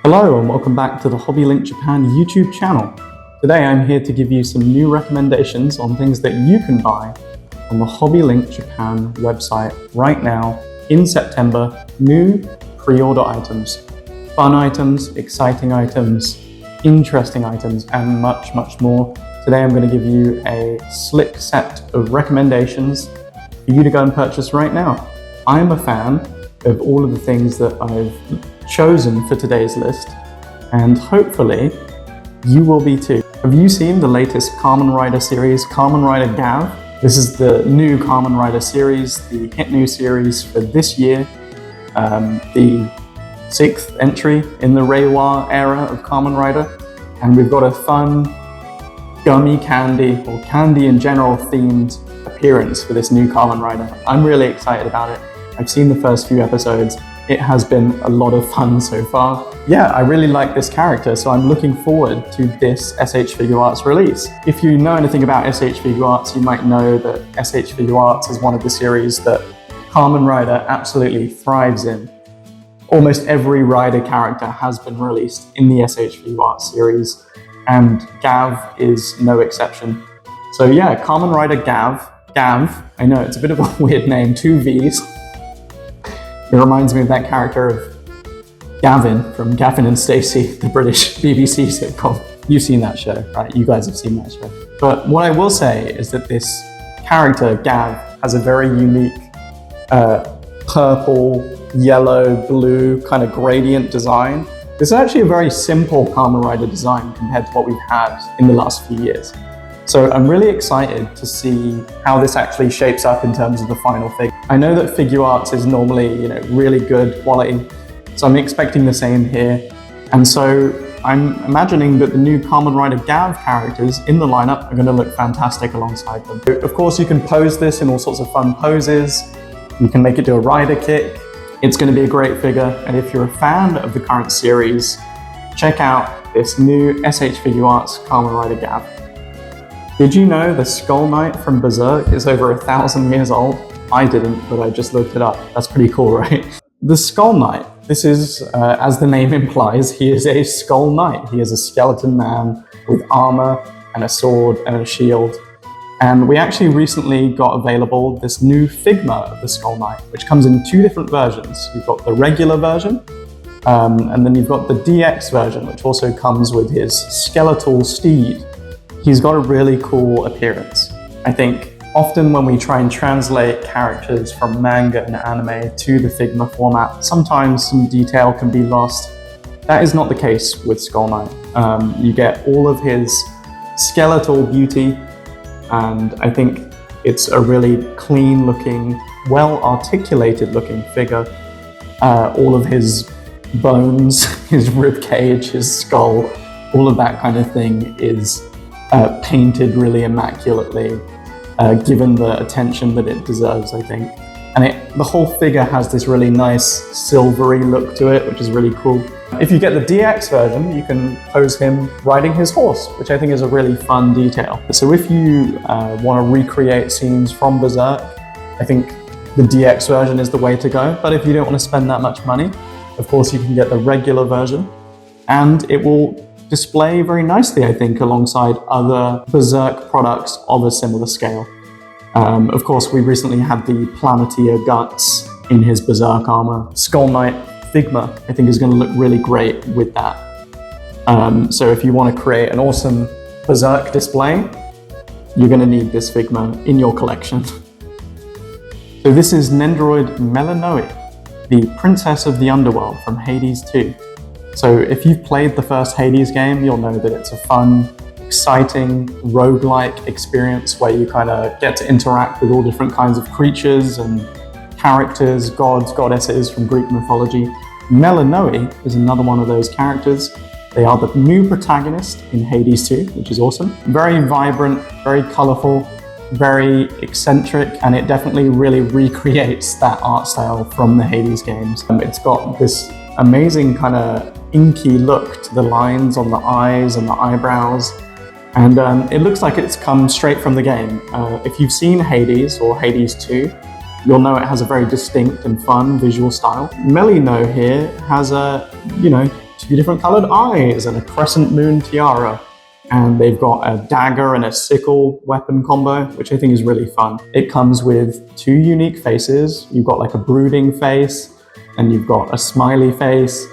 Hello and welcome back to the HobbyLink Japan YouTube channel. Today I'm here to give you some new recommendations on things that you can buy on the HobbyLink Japan website right now in September. New pre-order items, fun items, exciting items, interesting items, and much, much more. Today I'm going to give you a slick set of recommendations for you to go and purchase right now. I'm a fan of all of the things that I've chosen for today's list, and hopefully you will be too. Have you seen the latest Kamen Rider series, Kamen Rider Gav? This is the new Kamen Rider series, the hit new series for this year, the 6th entry in the Reiwa era of Kamen Rider, and we've got a fun gummy candy, or candy in general themed appearance for this new Kamen Rider. I'm really excited about it. I've seen the first few episodes. It has been a lot of fun so far. Yeah, I really like this character, so I'm looking forward to this SH Figuarts release. If you know anything about SH Figuarts, you might know that SH Figuarts is one of the series that Kamen Rider absolutely thrives in. Almost every Rider character has been released in the SH Figuarts series, and Gav is no exception. So yeah, Kamen Rider Gav, I know it's a bit of a weird name, 2 V's. It reminds me of that character of Gavin from Gavin and Stacey, the British BBC sitcom. You've seen that show, right? You guys have seen that show. But what I will say is that this character, Gav, has a very unique purple, yellow, blue kind of gradient design. This is actually a very simple Kamen Rider design compared to what we've had in the last few years. So I'm really excited to see how this actually shapes up in terms of the final figure. I know that Figuarts is normally, really good quality, so I'm expecting the same here. And so I'm imagining that the new Kamen Rider Gav characters in the lineup are going to look fantastic alongside them. Of course, you can pose this in all sorts of fun poses. You can make it do a rider kick. It's going to be a great figure. And if you're a fan of the current series, check out this new SH Figuarts Kamen Rider Gav. Did you know the Skull Knight from Berserk is over 1,000 years old? I didn't, but I just looked it up. That's pretty cool, right? The Skull Knight, this is, as the name implies, he is a Skull Knight. He is a skeleton man with armor and a sword and a shield. And we actually recently got available this new Figma of the Skull Knight, which comes in 2 different versions. You've got the regular version, and then you've got the DX version, which also comes with his skeletal steed. He's got a really cool appearance. I think often when we try and translate characters from manga and anime to the Figma format, sometimes some detail can be lost. That is not the case with Skull Knight. You get all of his skeletal beauty, and I think it's a really clean looking, well articulated looking figure. All of his bones, his rib cage, his skull, all of that kind of thing is painted really immaculately, given the attention that it deserves, I think. And the whole figure has this really nice silvery look to it, which is really cool. If you get the DX version, you can pose him riding his horse, which I think is a really fun detail. So if you want to recreate scenes from Berserk, I think the DX version is the way to go. But if you don't want to spend that much money, of course you can get the regular version, and it will display very nicely, I think, alongside other Berserk products of a similar scale. Of course, we recently had the Planeteer Guts in his Berserk armor. Skull Knight Figma, I think, is going to look really great with that. So if you want to create an awesome Berserk display, you're going to need this Figma in your collection. So this is Nendroid Melanoe, the Princess of the Underworld from Hades 2. So if you've played the first Hades game, you'll know that it's a fun, exciting, roguelike experience where you kind of get to interact with all different kinds of creatures and characters, gods, goddesses from Greek mythology. Melanoe is another one of those characters. They are the new protagonist in Hades 2, which is awesome. Very vibrant, very colorful, very eccentric, and it definitely really recreates that art style from the Hades games. It's got this amazing kind of inky look to the lines on the eyes and the eyebrows, and it looks like it's come straight from the game. If you've seen Hades or Hades 2, you'll know it has a very distinct and fun visual style. Melino here has a, 2 different colored eyes and a crescent moon tiara. And they've got a dagger and a sickle weapon combo, which I think is really fun. It comes with 2 unique faces. You've got like a brooding face, and you've got a smiley face.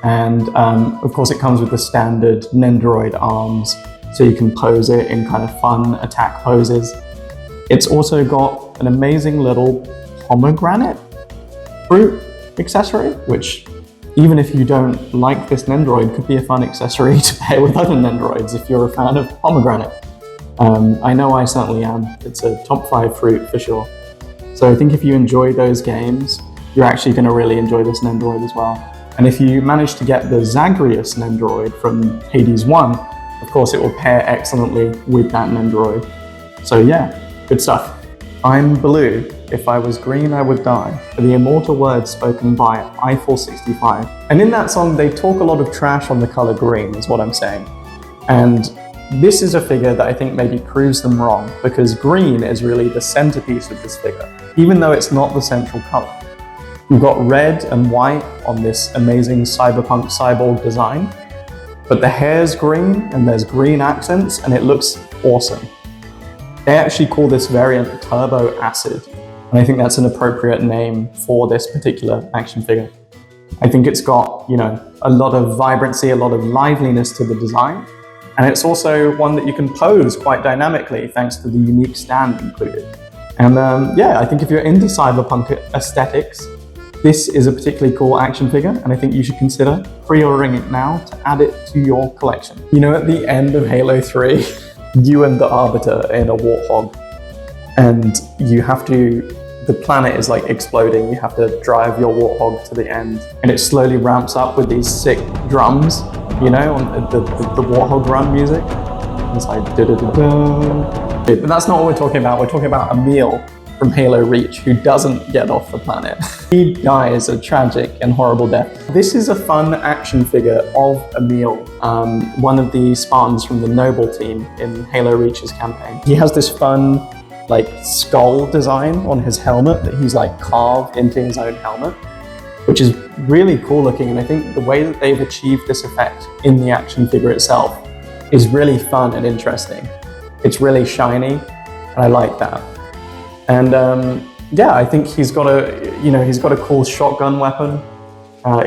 And of course it comes with the standard Nendroid arms, so you can pose it in kind of fun attack poses. It's also got an amazing little pomegranate fruit accessory, which even if you don't like this Nendroid, could be a fun accessory to pair with other Nendroids if you're a fan of pomegranate. I know I certainly am. It's a top 5 fruit for sure. So I think if you enjoy those games, you're actually going to really enjoy this Nendroid as well. And if you manage to get the Zagreus Nendroid from Hades 1, of course it will pair excellently with that Nendroid. So yeah, good stuff. I'm blue. If I was green, I would die, are the immortal words spoken by Eiffel65. And in that song, they talk a lot of trash on the color green, is what I'm saying. And this is a figure that I think maybe proves them wrong, because green is really the centerpiece of this figure, even though it's not the central color. We've got red and white on this amazing cyberpunk cyborg design, but the hair's green and there's green accents and it looks awesome. They actually call this variant Turbo Acid, and I think that's an appropriate name for this particular action figure. I think it's got, you know, a lot of vibrancy, a lot of liveliness to the design, and it's also one that you can pose quite dynamically thanks to the unique stand included. And yeah, I think if you're into cyberpunk aesthetics, this is a particularly cool action figure, and I think you should consider pre-ordering it now to add it to your collection. You know, at the end of Halo 3, you and the Arbiter in a warthog, and you have to, the planet is like exploding, you have to drive your warthog to the end, and it slowly ramps up with these sick drums, you know, on the warthog run music. It's like da-da-da-da. But that's not what we're talking about. We're talking about Emil from Halo Reach, who doesn't get off the planet. He dies a tragic and horrible death. This is a fun action figure of Emil, one of the Spartans from the Noble team in Halo Reach's campaign. He has this fun, like, skull design on his helmet that he's like carved into his own helmet, which is really cool looking. And I think the way that they've achieved this effect in the action figure itself is really fun and interesting. It's really shiny, and I like that. And yeah, I think he's got a cool shotgun weapon.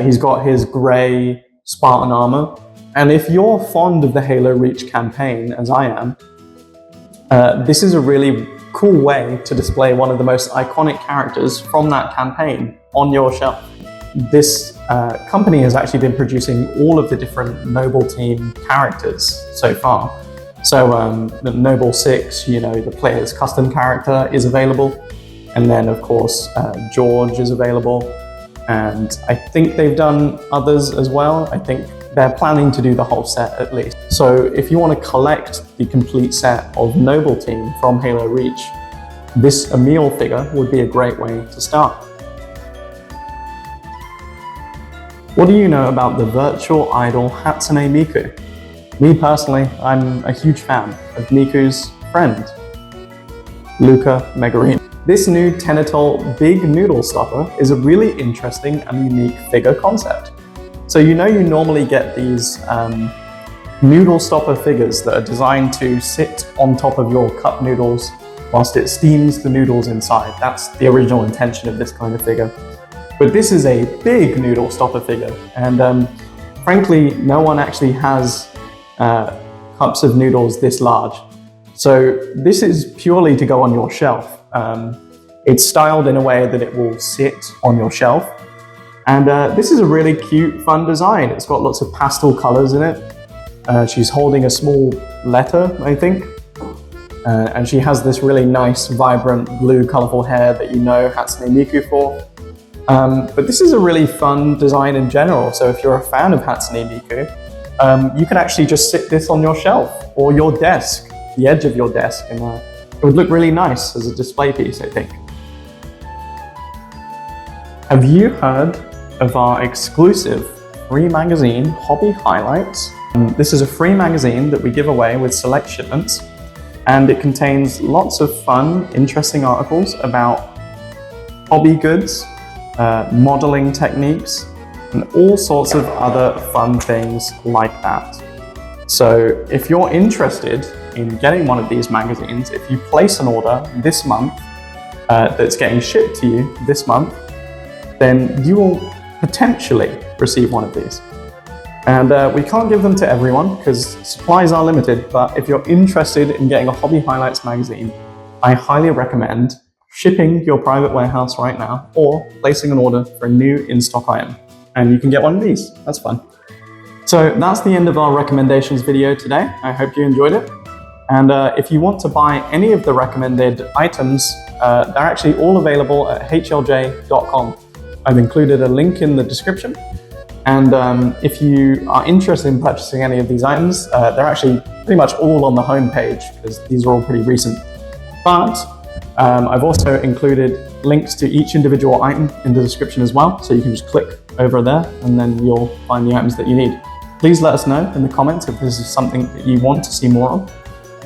He's got his gray Spartan armor. And if you're fond of the Halo Reach campaign, as I am, this is a really cool way to display one of the most iconic characters from that campaign on your shelf. This company has actually been producing all of the different Noble team characters so far. So the Noble 6, you know, the player's custom character is available. And then of course, George is available. And I think they've done others as well. I think they're planning to do the whole set at least. So if you want to collect the complete set of Noble team from Halo Reach, this Emil figure would be a great way to start. What do you know about the virtual idol Hatsune Miku? Me personally, I'm a huge fan of Miku's friend, Luca Megarine. This new Tenatol Big Noodle Stopper is a really interesting and unique figure concept. So you know you normally get these noodle stopper figures that are designed to sit on top of your cup noodles whilst it steams the noodles inside. That's the original intention of this kind of figure. But this is a big noodle stopper figure, and frankly, no one actually has cups of noodles this large. So this is purely to go on your shelf. It's styled in a way that it will sit on your shelf. And this is a really cute, fun design. It's got lots of pastel colors in it. She's holding a small letter, I think. And she has this really nice, vibrant, blue, colorful hair that you know Hatsune Miku for. But this is a really fun design in general. So if you're a fan of Hatsune Miku, you can actually just sit this on your shelf or your desk, the edge of your desk, and it would look really nice as a display piece, I think. Have you heard of our exclusive free magazine, Hobby Highlights? This is a free magazine that we give away with select shipments, and it contains lots of fun, interesting articles about hobby goods, modeling techniques, and all sorts of other fun things like that. So if you're interested in getting one of these magazines, if you place an order this month that's getting shipped to you this month, then you will potentially receive one of these. And we can't give them to everyone because supplies are limited, but if you're interested in getting a Hobby Highlights magazine, I highly recommend shipping your private warehouse right now or placing an order for a new in-stock item. And you can get one of these. That's fun. So that's the end of our recommendations video today. I hope you enjoyed it. And if you want to buy any of the recommended items, they're actually all available at HLJ.com. I've included a link in the description. And if you are interested in purchasing any of these items, they're actually pretty much all on the home page because these are all pretty recent. But I've also included links to each individual item in the description as well, so you can just click over there and then you'll find the items that you need. Please let us know in the comments if this is something that you want to see more of.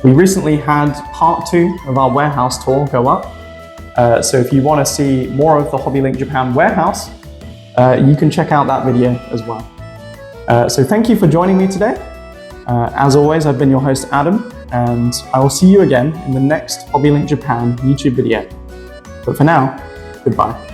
We recently had part 2 of our warehouse tour go up, so if you want to see more of the HobbyLink Japan warehouse, you can check out that video as well. So thank you for joining me today. As always, I've been your host Adam, and I will see you again in the next HobbyLink Japan YouTube video. But for now, goodbye.